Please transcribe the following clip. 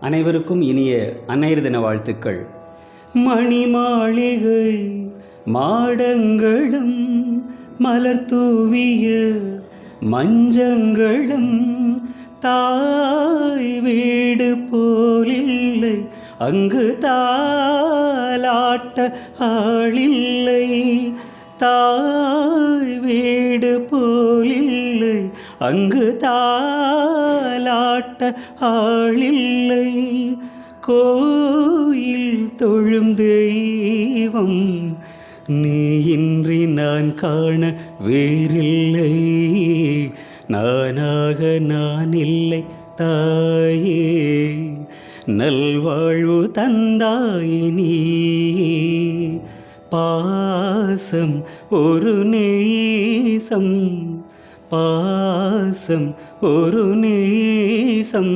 அனைவருக்கும் இனிய அன்னையர் தின வாழ்த்துக்கள். மணி மாளிகை மாடங்களும் மலர் தூவிய மஞ்சங்களும் தாய் வீடு போலில்லை, அங்கு தாலாட்ட ஆளில்லை. தாய் வீடு போலில்லை, அங்கு தாலாட்ட ஆளில்லை. கோயில் தொழும் தெய்வம் நீ இன்றி நான் காண வேறில்லை. நானாக நான் இல்லை தாயே, நல்வாழ்வு தந்தாயே நீ. பாசம் ஒரு நேசம், பாசம் ஒரு நேசம்,